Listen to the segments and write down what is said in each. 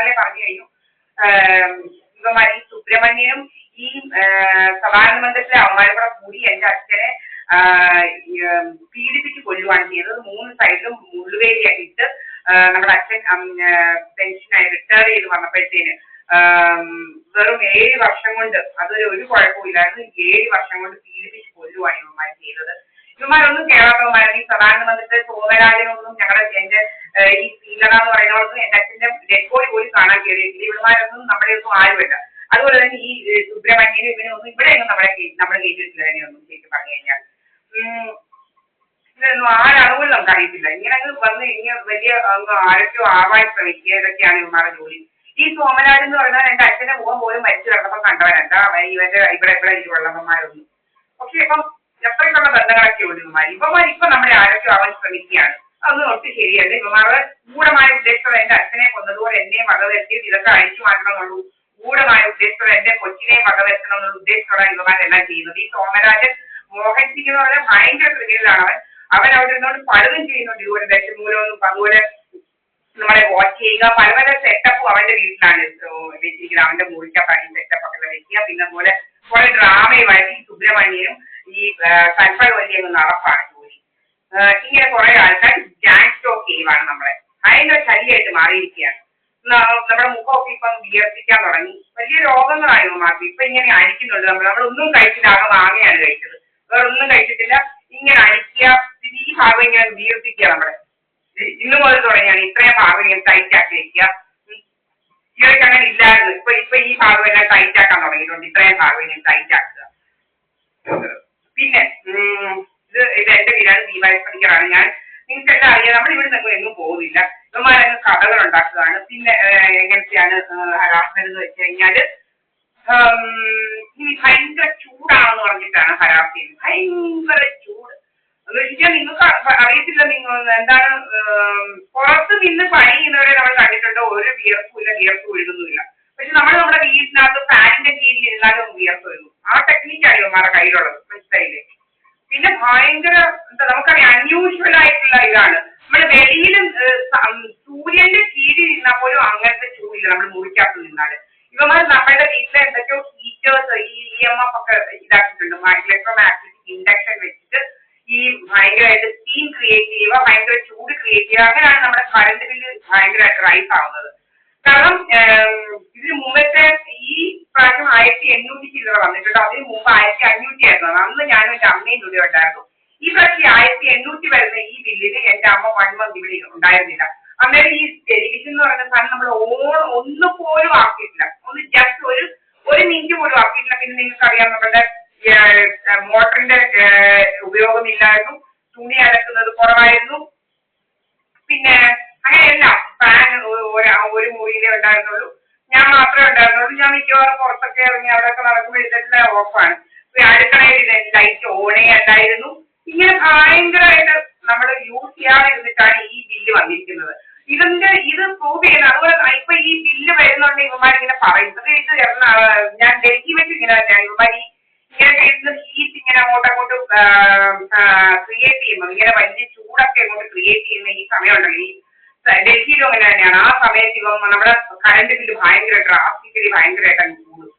ഇന്നാളെ പറഞ്ഞു കഴിഞ്ഞു. ഇവന്മാർ ഈ സുബ്രഹ്മണ്യനും ഈ സമാധാന മന്ദിരത്തിലെ അവന്മാരും കൂടെ കൂടി എന്റെ അച്ഛനെ പീഡിപ്പിച്ച് കൊല്ലുവാണ് ചെയ്തത്. 3 സൈഡിലും മുള്ളുവേലിയൊക്കെ ഇട്ട് നമ്മുടെ അച്ഛൻ പെൻഷനായി റിട്ടയർ ചെയ്ത് വന്നപ്പോഴത്തേന് വെറും 7 വർഷം കൊണ്ട്, അതൊരു കുഴപ്പമില്ലായിരുന്നു, 7 വർഷം കൊണ്ട് പീഡിപ്പിച്ച് കൊല്ലുവാണ് ഇവന്മാർ ചെയ്തത്. ഇവന്മാരൊന്നും കേരളത്തിലന്മാരും ഈ സദാനന്ദ മന്ദിരത്തിലെ സോമരാജനൊന്നും എന്റെ ഈ ശ്രീലത എന്ന് പറയുന്നവർക്കും എന്റെ അച്ഛന്റെ ഡെഡ് ബോഡി പോലും കാണാൻ കയറിയിട്ടില്ല. ഇവന്മാരൊന്നും നമ്മുടെ ഒന്നും ആരുമല്ല. അതുപോലെ തന്നെ ഈ സുബ്രഹ്മണ്യനും ഇവനൊന്നും ഇവിടെ നമ്മൾ കേട്ടിട്ടില്ല തന്നെയൊന്നും ശരിക്കും പറഞ്ഞു കഴിഞ്ഞാൽ. ഇതൊന്നും ആരാണെങ്കിലും നമുക്ക് അറിയത്തില്ല. ഇങ്ങനെ വന്ന് ഇങ്ങനെ വലിയ ആരൊക്കെയോ ആവാൻ ശ്രമിക്കുക, ഇതൊക്കെയാണ് ഇവന്മാരുടെ ജോലി. ഈ സോമരാജൻ എന്ന് പറഞ്ഞാൽ എന്റെ അച്ഛന്റെ മുഖം പോലും മരിച്ചു കിടന്നപ്പോൾ കണ്ടവരല്ല ഇവന്റെ ഇവിടെ ഇരുവള്ളമ്മമാരൊന്നും. പക്ഷെ ഇപ്പം എത്രയ്ക്കുള്ള ബന്ധങ്ങളൊക്കെ ഉണ്ട് ഇവന്മാർ ഇപ്പൊ നമ്മുടെ ആരൊക്കെയോ ആവാൻ ശ്രമിക്കുകയാണ്. അതൊന്നും ഒട്ടും ശരിയല്ല. ഇവന്മാരുടെ ഗൂഢമായ ഉദ്ദേശത്തോടെ എന്റെ അച്ഛനെ കൊന്നതുപോലെ എന്നെയും വകവരുത്തിയത് ഇതൊക്കെ അഴിച്ചു മാറ്റണമെന്നുള്ളൂ. ഗൂഢമായ ഉദ്ദേശത്തോടെ എന്റെ കൊച്ചിനെയും വകവരുത്തണം എന്നുള്ള ഉദ്ദേശത്തോടെ ഇവന്മാരെല്ലാം ചെയ്യുന്നത്. ഈ സോമരാജൻ മോഹൻ സിംഗ് എന്ന് പറഞ്ഞാൽ ഭയങ്കര ക്രിമിനലാണ്. അവൻ അവിടെ നിന്നോട് പലതും ചെയ്യുന്നുണ്ട്. ഇതുപോലെ ദശമൂലമൊന്നും അതുപോലെ നമ്മളെ വാച്ച് ചെയ്യുക, പല സെറ്റപ്പും അവന്റെ വീട്ടിലാണ് വെച്ചിരിക്കുന്നത്. അവന്റെ മുറിക്ക പണി സെറ്റപ്പ് ഒക്കെ വെക്കുക. പിന്നെ അതുപോലെ കുറെ ഡ്രാമയുമായിട്ട് ഈ സുബ്രഹ്മണ്യനും ഈ കൽപ്പകവല്ലിയും നടപ്പാണ് ജോലി. ഇങ്ങനെ കുറെ ആൾക്കാർ ഗാങ് സ്റ്റോക്ക് ചെയ്യുവാണ് നമ്മളെ. ഭയങ്കര ശല്യമായിട്ട് മാറിയിരിക്കുകയാണ്. നമ്മുടെ മുഖമൊക്കെ ഇപ്പം വിയർപ്പിക്കാൻ തുടങ്ങി. വലിയ രോഗങ്ങളായിരുന്നു മാറ്റി. ഇപ്പൊ ഇങ്ങനെ അടിക്കുന്നുണ്ട്. നമ്മളൊന്നും കഴിച്ചില്ല, ആകെ മാങ്ങയാണ് കഴിച്ചത്, വേറെ ഒന്നും കഴിച്ചിട്ടില്ല. ഇങ്ങനെ അടിക്കുക, ഈ ഭാഗം ഇങ്ങനെ വിയർപ്പിക്കുക. നമ്മളെ ഇന്നു മുതൽ തുടങ്ങിയാണ് ഇത്രയും ഭാഗം ഇങ്ങനെ ടൈറ്റ് ആക്കി വെക്കുക. ഇവർക്ക് അങ്ങനെ ഇല്ലായിരുന്നു. ഇപ്പൊ ഈ ഭാഗം എല്ലാം ടൈറ്റ് ആക്കാൻ തുടങ്ങിയിട്ടുണ്ട്. ഇത്രയും ഭാഗം ഇങ്ങനെ ടൈറ്റ് ആക്കുക. പിന്നെ ഇത് എന്റെ വീടാണ്, ദീപാവലിപ്പണിക്കറാണ് ഞാൻ. നിങ്ങൾക്ക് എല്ലാം അറിയാം, നമ്മൾ ഇവിടെ നിന്ന് എങ്ങും പോകുന്നില്ല. ഇവന്മാരങ്ങ് കഥകൾ ഉണ്ടാക്കുകയാണ്. പിന്നെ എങ്ങനത്തെയാണ് ഹരാസ്മെന്റ് എന്ന് വെച്ച് കഴിഞ്ഞാല് ഇനി ഭയങ്കര ചൂടാണെന്ന് പറഞ്ഞിട്ടാണ് ഹരാസ് ചെയ്യുന്നത്. ഭയങ്കര ചൂട് എന്ന് വെച്ചാൽ നിങ്ങൾക്ക് അറിയത്തില്ല. നിങ്ങൾ എന്താണ് പുറത്ത് നിന്ന് പണി ചെയ്യുന്നവരെ നമ്മൾ കണ്ടിട്ടുണ്ടോ? ഒരു വിയർപ്പില്ല, വിയർപ്പ് ഒഴുകുന്നുമില്ല. പക്ഷെ നമ്മുടെ വീട്ടിനകത്ത് ഫാനിന്റെ കീഴിൽ ഇരുന്നാലും വിയർപ്പ് ഒഴുകും. ആ ടെക്നിക്കാണ് ഇവന്മാരുടെ കയ്യിലുള്ളത്, മനസ്സിലായില്ലേ? പിന്നെ ഭയങ്കര നമുക്കറിയാം അൺയൂഷ്വൽ ആയിട്ടുള്ള ഇതാണ്. നമ്മൾ വെളിയിലും സൂര്യന്റെ കീഴിൽ നിന്നാൽ പോലും അങ്ങനത്തെ ചൂടില്ല. നമ്മൾ മുറിക്കകത്ത് നിന്നാല് ഇവന്മാർ നമ്മളുടെ വീട്ടിലെ എന്തൊക്കെയോ ഹീറ്റേഴ്സ് ഈ EMF ഒക്കെ ഇതാക്കിയിട്ടുണ്ട്. ഇലക്ട്രോമാഗ്നറ്റിക് ഇൻഡക്ഷൻ വെച്ചിട്ട് ഈ ഭയങ്കരമായിട്ട് സ്റ്റീം ക്രിയേറ്റ് ചെയ്യുക, ഭയങ്കര ചൂട് ക്രിയേറ്റ് ചെയ്യുക. അങ്ങനെയാണ് നമ്മുടെ കറണ്ട് ബില്ല് ഭയങ്കരമായിട്ട് റൈസ് ആവുന്നത്. കാരണം ഇതിന് മുമ്പത്തെ ഈ പ്രാവശ്യം 1800 ചില്ലറ വന്നിട്ടുണ്ട്. അതിന് മുമ്പ് 1500 ആയിരുന്നു. അന്ന് ഞാനും എന്റെ അമ്മയും കൂടി ഉണ്ടായിരുന്നു. ഈ പ്രാവശ്യം 1800 വരുന്ന ഈ ബില്ലിന് എന്റെ അമ്മ 1 month ഇവിടെ ഉണ്ടായിരുന്നില്ല. അന്നേരം ഈ ടെലിവിഷൻ എന്ന് പറയുന്ന സാധനം നമ്മൾ ഒന്ന് പോലും ആക്കിയിട്ടില്ല. ഒന്ന് ജസ്റ്റ് ഒരു മിനിറ്റ് പോലും ആക്കിയിട്ടില്ല. പിന്നെ നിങ്ങൾക്ക് അറിയാം നമ്മുടെ മോട്ടറിന്റെ ഉപയോഗമില്ലായിരുന്നു. തുണി അലക്കുന്നത് കുറവായിരുന്നു. പിന്നെ അങ്ങനെയല്ല, ഫാൻ ഒരു മുറിയിലേ ഉണ്ടായിരുന്നുള്ളൂ. ഞാൻ മാത്രമേ ഉണ്ടായിരുന്നുള്ളൂ. ഞാൻ മിക്കവാറും പുറത്തൊക്കെ ഇറങ്ങി അവിടെയൊക്കെ നടക്കുമ്പോഴത്തേക്ക് ഓഫാണ്. അടുക്കളയിൽ ലൈറ്റ് ഓണേ അല്ലായിരുന്നു. ഇങ്ങനെ ഭയങ്കരമായിട്ട് നമ്മൾ യൂസ് ചെയ്യാതിരുന്നിട്ടാണ് ഈ ബില്ല് വന്നിരിക്കുന്നത്. ഇത് പ്രൂവ് ചെയ്യുന്നത്. അതുപോലെ ഇപ്പൊ ഈ ബില്ല് വരുന്നുണ്ട് ഇവന്മാരിങ്ങനെ പറയും. ഇത് ഞാൻ ഡൽഹി വെച്ച് ഇങ്ങനെ തന്നെയാണ് ഇവന്മാർ ഇങ്ങനെ ചെയ്യുന്ന ഹീറ്റ് ഇങ്ങനെ അങ്ങോട്ട് ക്രിയേറ്റ് ചെയ്യുന്നത്. ഇങ്ങനെ വലിയ ചൂടൊക്കെ അങ്ങോട്ട് ക്രിയേറ്റ് ചെയ്യുന്ന ഈ സമയമുണ്ടല്ലോ, ഈ ഡൽഹിയിലും അങ്ങനെ തന്നെയാണ്. ആ സമയത്ത് ഇപ്പം നമ്മുടെ കറണ്ട് ബില്ല് ഭയങ്കര ഡ്രാസ്റ്റിക്കലി ഭയങ്കരമായിട്ട് അങ്ങ് കൂടും.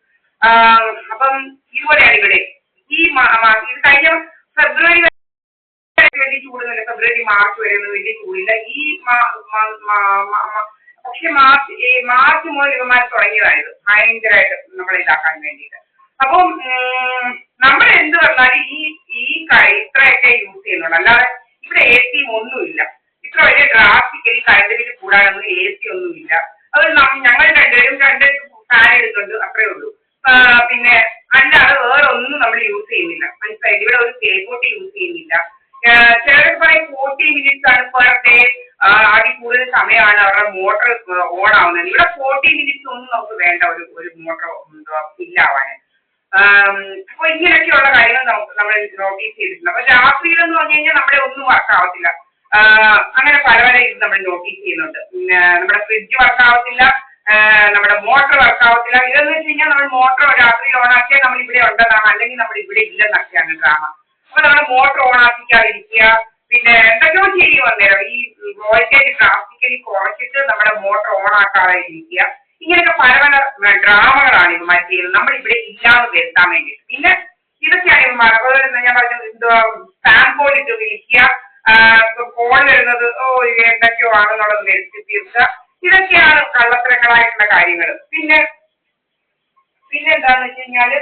അപ്പം ഇതുപോലെയാണ് ഇവിടെ ഈ ഇത് കഴിഞ്ഞ ഫെബ്രുവരി വലിയ ചൂടൊന്നുമില്ല. ഫെബ്രുവരി മാർച്ച് വരെ ഒന്നും വലിയ ചൂടില്ല. ഈ പക്ഷെ മാർച്ച് മുതൽ ഇവന്മാർ തുടങ്ങിയതായത് ഭയങ്കരമായിട്ട് നമ്മളെ ഇതാക്കാൻ വേണ്ടിയിട്ട്. അപ്പം നമ്മൾ എന്ത് പറഞ്ഞാലും ഈ ഇത്രയൊക്കെ യൂസ് ചെയ്യുന്നുള്ളൂ. അല്ലാതെ ഇവിടെ AC ഒന്നുമില്ല. ഇത്ര വലിയ ഡ്രാസ്റ്റിക്കലി കറണ്ട് ബില്ല് കൂടാനൊന്നും AC ഒന്നുമില്ല. അത് ഞങ്ങൾ രണ്ടുപേരും 2 ഫാൻ എടുത്തുണ്ട്, അത്രേ ഉള്ളൂ. പിന്നെ അല്ലാതെ വേറെ ഒന്നും നമ്മൾ യൂസ് ചെയ്യുന്നില്ല, മനസ്സിലായില്ല. ഇവിടെ ഒരു കേബോട്ട് യൂസ് ചെയ്യുന്നില്ല. ചിലർക്ക് പറയും 40 minutes ആണ് പെർ ഡേ, അതിൽ കൂടുതൽ സമയമാണ് അവരുടെ മോട്ടർ ഓൺ ആവുന്നത്. ഇവിടെ 40 minutes ഒന്നും നമുക്ക് വേണ്ട ഒരു മോട്ടർ ഫില്ലാവാന്. അപ്പൊ ഇങ്ങനെയൊക്കെയുള്ള കാര്യങ്ങൾ നമ്മൾ നോട്ടീസ് ചെയ്തിട്ടുണ്ട്. അപ്പൊ രാത്രിയിലെന്ന് പറഞ്ഞു കഴിഞ്ഞാൽ നമ്മളെ ഒന്നും വർക്ക് ആവത്തില്ല. അങ്ങനെ പല ഇത് നമ്മൾ നോട്ടീസ് ചെയ്യുന്നുണ്ട്. നമ്മുടെ ഫ്രിഡ്ജ് വർക്ക് ആവത്തില്ല, നമ്മുടെ മോട്ടർ വർക്ക് ആവത്തില്ല. ഇതെന്ന് വെച്ച് കഴിഞ്ഞാൽ നമ്മൾ മോട്ടർ രാത്രി ഓൺ ആക്കിയാൽ നമ്മൾ ഇവിടെ ഉണ്ടെന്നാണ്, അല്ലെങ്കിൽ നമ്മൾ ഇവിടെ ഇല്ലെന്നൊക്കെയാണ് ഡ്രാമ. അപ്പൊ നമ്മുടെ മോട്ടർ ഓൺ ആക്കിക്കാതിരിക്കുക. പിന്നെ എന്തൊക്കെയോ ചെയ്യും അന്നേരം ഈ വോൾട്ടേജ് ഡ്രാസ്റ്റിക്കലി കുറച്ചിട്ട് നമ്മുടെ മോട്ടർ ഓൺ ആക്കാതെ ഇരിക്കുക. ഇങ്ങനെയൊക്കെ പല പല ഡ്രാമകളാണ് ഇവന്മാർ ചെയ്യുന്നത് നമ്മൾ ഇവിടെ ഇല്ലാതെ വരുത്താൻ വേണ്ടിയിട്ട്. പിന്നെ ഇതൊക്കെയാണ് ഇവന്മാർ ഞാൻ പറഞ്ഞു എന്തുവാ സ്പാം കോൾ ഇട്ട് വിളിക്കുക, കോൾ വരുന്നത് എന്തൊക്കെയോ ആണെന്നുള്ളത് വരുത്തി തീർക്കുക. ഇതൊക്കെയാണ് കള്ളത്തരങ്ങളായിട്ടുള്ള കാര്യങ്ങൾ. പിന്നെ എന്താന്ന് വെച്ച് കഴിഞ്ഞാല്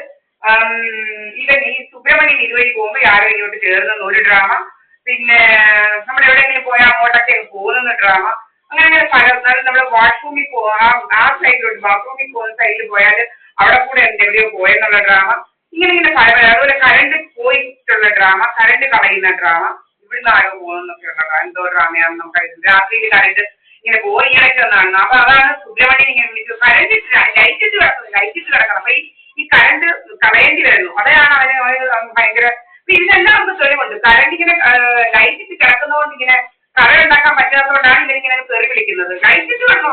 ഇവൻ ഈ സുബ്രഹ്മണ്യൻ ഇതുവഴി പോകുമ്പോൾ ആരും ഇങ്ങോട്ട് ചേർന്നെന്ന് ഒരു ഡ്രാമ. പിന്നെ നമ്മൾ എവിടെയെങ്കിലും പോയാൽ അങ്ങോട്ടൊക്കെ പോകുന്ന ഡ്രാമ. അങ്ങനെ പല നമ്മൾ വാഷ്റൂമിൽ ആ സൈഡിലോട്ട് ബാത്റൂമിൽ പോകുന്ന സൈഡിൽ പോയാൽ അവിടെ കൂടെ എവിടെയോ പോയെന്നുള്ള ഡ്രാമ. ഇങ്ങനെ പല അതുപോലെ കറണ്ട് പോയിട്ടുള്ള ഡ്രാമ, കറണ്ട് കളയുന്ന ഡ്രാമ, ഇവിടുന്ന് ആരോ പോകുന്നൊക്കെയുള്ള എന്തോ ഡ്രാമയാണെന്ന് നമുക്കറിയില്ല. രാത്രിയിൽ കറണ്ട് ഇങ്ങനെ പോയി ഇങ്ങനെയൊക്കെ ഒന്നാണ്. അപ്പൊ അതാണ് സുബ്രഹ്മണ്യൻ ഇങ്ങനെ വിളിച്ചത് കറണ്ട് ലൈറ്റ് ഇട്ട് കിടക്കണം. അപ്പൊ ഈ കറണ്ട് കളയേണ്ടി വരുന്നു. അതാണ് അവന് ഭയങ്കര. ഇതിനെല്ലാം നമുക്ക് തെളിവുണ്ട്. കറണ്ട് ഇങ്ങനെ ലൈറ്റ് ഇട്ട് കിടക്കുന്നതുകൊണ്ട് ഇങ്ങനെ കറണ്ട് ഉണ്ടാക്കാൻ പറ്റാത്തതുകൊണ്ടാണ് ഇവരിങ്ങനെ തെറി വിളിക്കുന്നത്. ലൈറ്റ് ഇട്ട് കിടന്നു.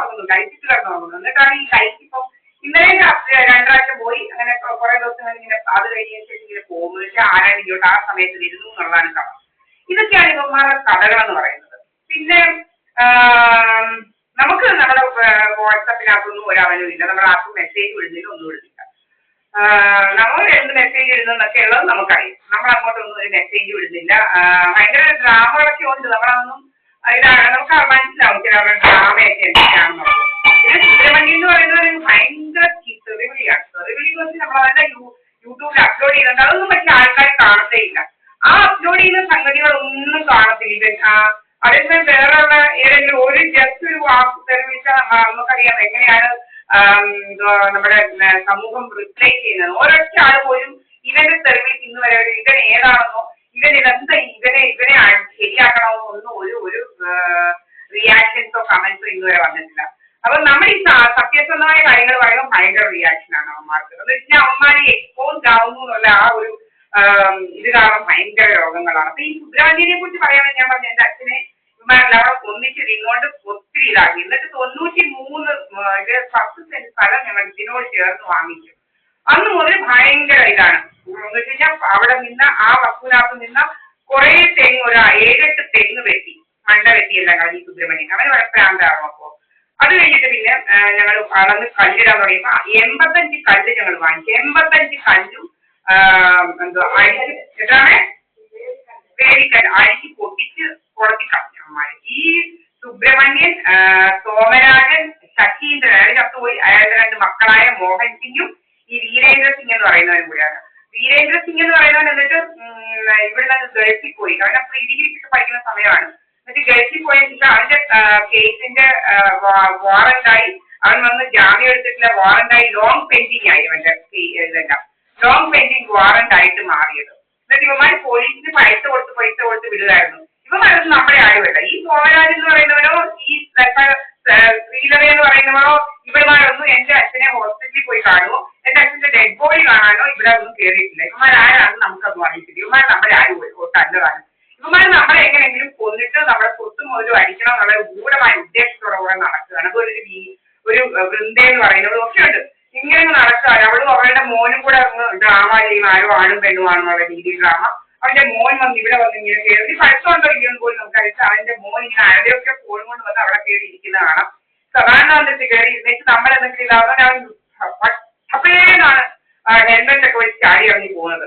എന്നിട്ടാണ് ഈ ലൈറ്റ് ഇപ്പം ഇന്നലെ 2 പ്രാവശ്യം പോയി. അങ്ങനെ കുറെ ദിവസം ഇങ്ങനെ അത് കഴിഞ്ഞതിന് ശേഷം ഇങ്ങനെ പോകുന്നത്. പക്ഷെ ആരാണ് ഇങ്ങോട്ട് ആ സമയത്ത് വരുന്നു എന്നുള്ളതാണ് കഥ. ഇതൊക്കെയാണ് ഇവന്മാരുടെ കഥകളെന്ന് പറയുന്നത്. പിന്നെ നമുക്ക് നമ്മുടെ വാട്സാപ്പിനകത്തൊന്നും ഒരവനും ഇല്ല. നമ്മൾ ആർക്കും മെസ്സേജ് വിടുന്നില്ല, ഒന്നും വിടുന്നില്ല. നമ്മൾ എന്ത് മെസ്സേജ് ഇടുന്നൊക്കെ ഉള്ളത് നമുക്കറിയാം. നമ്മൾ അങ്ങോട്ടൊന്നും ഒരു മെസ്സേജ് വിടുന്നില്ല. ഭയങ്കര ഡ്രാമകളൊക്കെ ഉണ്ട്. നമ്മളതൊന്നും ഇതാണ് നമുക്ക് മനസ്സിലാവും ചിലവരുടെ ഡ്രാമയൊക്കെ എന്തൊക്കെയാണെന്നുള്ളത്. പിന്നെ സുബ്രഹ്മണ്യൻ എന്ന് പറയുന്നത് ഭയങ്കര തെറിവിളിയാണ്. തെറിവിളി എന്ന് വെച്ചാൽ നമ്മളതെല്ലാം യൂട്യൂബിൽ അപ്ലോഡ് ചെയ്യുന്നുണ്ട്. അതൊന്നും പക്ഷെ ആൾക്കാർ കാണത്തേ ഇല്ല. ആ അപ്ലോഡ് ചെയ്യുന്ന സംഗതികളൊന്നും കാണത്തില്ല. അതേസമയം വേറെയുള്ള ഏതെങ്കിലും ഒരു ജസ്റ്റ് ഒരു വാക്ക് തെളിവിച്ചാൽ നമുക്കറിയാം എങ്ങനെയാണ് നമ്മുടെ സമൂഹം റിപ്ലൈ ചെയ്യുന്നത്. ഒരൊറ്റ ആൾ പോലും ഇവന്റെ തെളിവിൽ ഇന്ന് വരെ ഇവൻ ഏതാണെന്നോ ഇവനെ ശരിയാക്കണമെന്നോ ഒന്നും ഒരു റിയാക്ഷൻസോ കമന്റ്സോ ഇന്ന് വരെ വന്നിട്ടില്ല. അപ്പൊ നമ്മൾ ഈ സത്യസന്ധമായ കാര്യങ്ങൾ പറയുമ്പോൾ ഭയങ്കര റിയാക്ഷനാണ് അവന്മാർക്ക്. എന്ന് വെച്ചാൽ അവന്മാരെ എക്സ്പോസ് ആവുന്നു എന്നുള്ള ആ ഒരു ഇത് കാരണം ഭയങ്കര രോഗങ്ങളാണ്. അപ്പൊ ഈ സുബ്രഹ്മണ്യനെ കുറിച്ച് പറയുകയാണെങ്കിൽ ഞാൻ പറഞ്ഞു എന്റെ അച്ഛനെ ഇവന്മാരെല്ലാം അവിടെ ഒന്നിച്ച് നിന്നുകൊണ്ട് ഒത്തിരി ഇതാക്കി. എന്നിട്ട് 93 10 സെന്റ് സ്ഥലം ഞങ്ങൾ ഇതിനോട് ചേർന്ന് വാങ്ങിച്ചു. അന്ന് മുതൽ ഭയങ്കര ഇതാണ്. എന്ന് വെച്ച് കഴിഞ്ഞാൽ അവിടെ നിന്ന് ആ വസ്തുവിനകത്ത് നിന്ന് കുറെ തെങ്ങ്, ഒരു 7-8 തെങ്ങ് വെട്ടി, മണ്ട വെട്ടിയെല്ലാം കളി സുബ്രഹ്മണ്യൻ. അവന് പ്രാന്താകും. അപ്പോ അത് കഴിഞ്ഞിട്ട് പിന്നെ ഞങ്ങൾ അളന്ന് കല്ലിടാൻ തുടങ്ങിയപ്പോ 85 കല്ല് ഞങ്ങൾ വാങ്ങിച്ചു. 85 കല്ലും അടിച്ച് പൊട്ടിച്ച് കുളത്തി കളഞ്ഞു അമ്മമാര്. ഈ സുബ്രഹ്മണ്യൻ, സോമരാജൻ, ശശീന്ദ്രൻ അയാൾ ചത്തുപോയി. അയാളുടെ 2 മക്കളായ മോഹൻ സിംഗും ഈ വീരേന്ദ്ര സിംഗ് എന്ന് പറയുന്നവനും കൂടിയാണ്. വീരേന്ദ്ര സിംഗ് എന്ന് പറയുന്നവൻ എന്നിട്ട് ഇവിടെ ഗൾഫിൽ പോയി. അവൻ പ്രീ ഡിഗ്രിക്കൊക്കെ പഠിക്കുന്ന സമയമാണ്. എന്നിട്ട് ഗൾഫിൽ പോയ ശേഷം അവന്റെ കേസിന്റെ വാറന്റായി അവൻ വന്ന് ജാമ്യം എടുത്തിട്ടില്ല. വാറന്റായി ലോങ് പെൻഡിങ് ആയി അവന്റെ ഇതെല്ലാം. ലോങ് പെൻഡിങ് വാറന്റ് ആയിട്ട് മാറിയത്. എന്നിട്ട് ഇവന്മാർ പോലീസിന് പൈസ കൊടുത്ത് വിടുകയായിരുന്നു. ഇവന്മാരൊന്നും നമ്മുടെ ആരുമല്ല. ഈ സോമരാജ് എന്ന് പറയുന്നവരോ ഈ ശ്രീലത എന്ന് പറയുന്നവരോ ഇവന്മാരൊന്നും എന്റെ അച്ഛനെ ഹോസ്പിറ്റലിൽ പോയി കാണുമോ, എന്റെ അച്ഛന്റെ ഡെഡ് ബോഡി കാണാനോ ഇവിടെ ഒന്നും കയറിയിട്ടില്ല. ഇവന്മാരാരാണെന്ന് നമുക്കത് അറിയത്തില്ല. ഇവന്മാർ നമ്മുടെ ആരും ഒട്ടല്ലതാണ്. ഇവന്മാർ നമ്മളെ എങ്ങനെയെങ്കിലും കൊന്നിട്ട് നമ്മുടെ സ്വത്ത് മുതലും അടിക്കണം എന്നുള്ള ഗൂഢമായ ഉദ്ദേശത്തോടെ കൂടെ നടക്കുകയാണ്. അതുപോലെ ഒരു വൃന്ദ എന്ന് പറയുന്നതും ഒക്കെ ഉണ്ട്. ഇങ്ങനെ നടക്കുകയാണ്. അവളും അവളുടെ മോനും കൂടെ ഡ്രാമ ചെയ്യും. ആരോ ആണും പെണ്ണുമാണെന്നുള്ള രീതിയിൽ ഡ്രാമ. അവന്റെ മോൻ വന്ന് ഇവിടെ വന്ന് ഇങ്ങനെ കയറി പഠിത്തമുണ്ടോ ഇല്ലെന്ന് പോലും നമുക്കറിയില്ല. അവന്റെ മോൻ ഇങ്ങനെ ആരുടെയൊക്കെ ഫോൺ കൊണ്ട് വന്ന് അവിടെ കയറി ഇരിക്കുന്ന കാണാം. സാധാരണ വന്നിട്ട് കയറി ഇരുന്നിട്ട് നമ്മൾ എന്തെങ്കിലും ഇതാവുന്ന അവൻ അപ്പോഴേക്കാണ് ഹെൽമെറ്റ് ഒക്കെ വെച്ച് ചാടി ഇറങ്ങി പോകുന്നത്.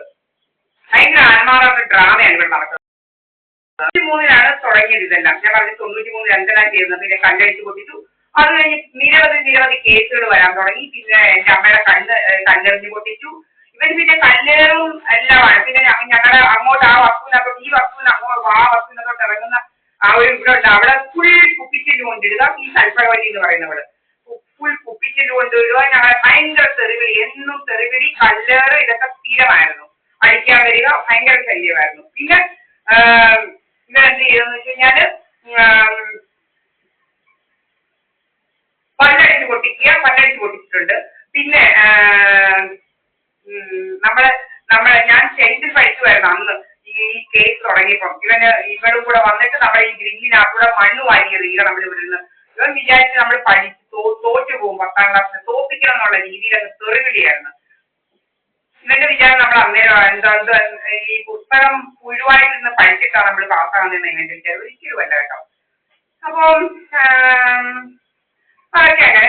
ഭയങ്കര ആത്മാർത്ഥ ഡ്രാമയാണ് ഇവിടെ നടക്കുന്നത്. 93 തുടങ്ങിയത് ഇതെല്ലാം. ഞാൻ പറഞ്ഞു 93 എന്തെല്ലാം ചെയ്യുന്നത്. പിന്നെ കല്ലടിച്ച് പൊട്ടിച്ചു. അത് കഴിഞ്ഞ് നിരവധി കേസുകൾ വരാൻ തുടങ്ങി. പിന്നെ എന്റെ അമ്മയുടെ കല്ലെറിഞ്ഞ് പൊട്ടിച്ചു. ഇവര് പിന്നെ കല്ലേറും എല്ലാമാണ്. പിന്നെ ഞങ്ങളുടെ അങ്ങോട്ട് ആ വസ്തുവിനകത്തോട്ട് ഈ വസ്തുവിന് അങ്ങോട്ട് ആ വസ്തുവിനകത്തോട്ട് ഇറങ്ങുന്ന ആ ഒരു ഇവിടെ ഉണ്ട്. അവിടെ ഫുൾ കുപ്പിച്ചില് കൊണ്ടിടുക. ഈ സൽപ്പവലി എന്ന് പറയുന്നവള് ഫുൾ കുപ്പിച്ചില് കൊണ്ടുവരിക. ഞങ്ങളെ ഭയങ്കര തെറിവിളി, എന്നും തെറിവിളി, കല്ലേറ്, ഇതൊക്കെ സ്ഥിരമായിരുന്നു. അടിക്കാൻ വരിക, ഭയങ്കര ശല്യമായിരുന്നു. പിന്നെ ഇവരെന്ത് ചെയ്തെന്ന് വെച്ച് കഴിഞ്ഞാല് പല്ലടിച്ച് പൊട്ടിച്ചിട്ടുണ്ട്. പിന്നെ ഞാൻ 10th പഠിക്കുമായിരുന്നു അന്ന് ഈ കേസ് തുടങ്ങിയപ്പം. ഇവരും കൂടെ വന്നിട്ട് നമ്മുടെ ഈ ഗ്രില്ലിനകത്തൂടെ മണ്ണ് വാരിയെറിയുക. നമ്മൾ ഇവിടുന്ന് ഇവൻ വിചാരിച്ച് നമ്മൾ പഠിച്ച് തോറ്റു പോകും. 10ാം ക്ലാസ്സിൽ തോപ്പിക്കണം എന്നുള്ള രീതിയിൽ അത് തെറിവിളിയായിരുന്നു. ഇവന്റെ വിചാരം നമ്മൾ അന്നേരം എന്താ ഈ പുസ്തകം മുഴുവായിട്ട് നിന്ന് പഠിച്ചിട്ടാണ് നമ്മൾ പാസ്സാകുന്നതെന്ന് ഇവന്റെ വിചാരം ഒരിക്കലും അല്ല കേട്ടോ. അപ്പം അതൊക്കെ അങ്ങനെ.